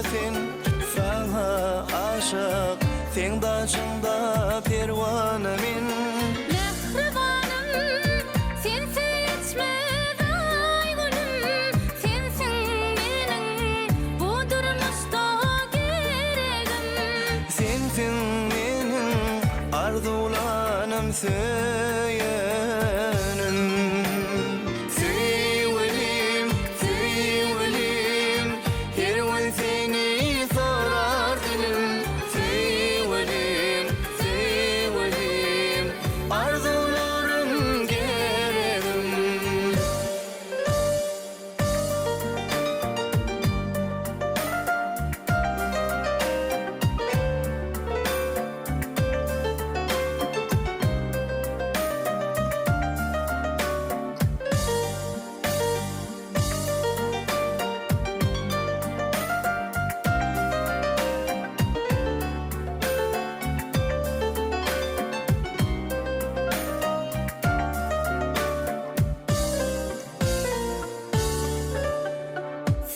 sen sana aşık sen da çında pervanemin Mehribanım sensiz içmez ay gülüm sensin menin bu durmuşda geregim sensin menin arzulanım söylenim Sevgilim, sevgilim her gün seni sorar dilim Sevgilim, sevgilim arzularım gereğim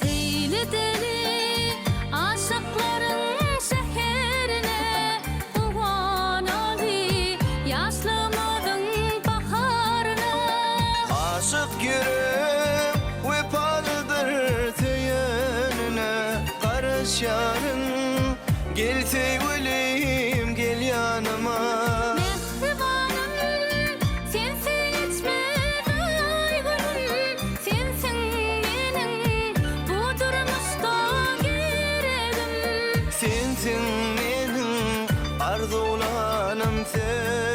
Seyledeli aşıkların şehrine Kuvan Ali yaşlımızın baharına Aşık yürek vefalıdır tüyönüne Karış yarın gel sevgilim gel yanıma Mehribanım sensiz içmez ay gülüm sensin menin bu durmuşda geregim Sensin menin arzulanım sen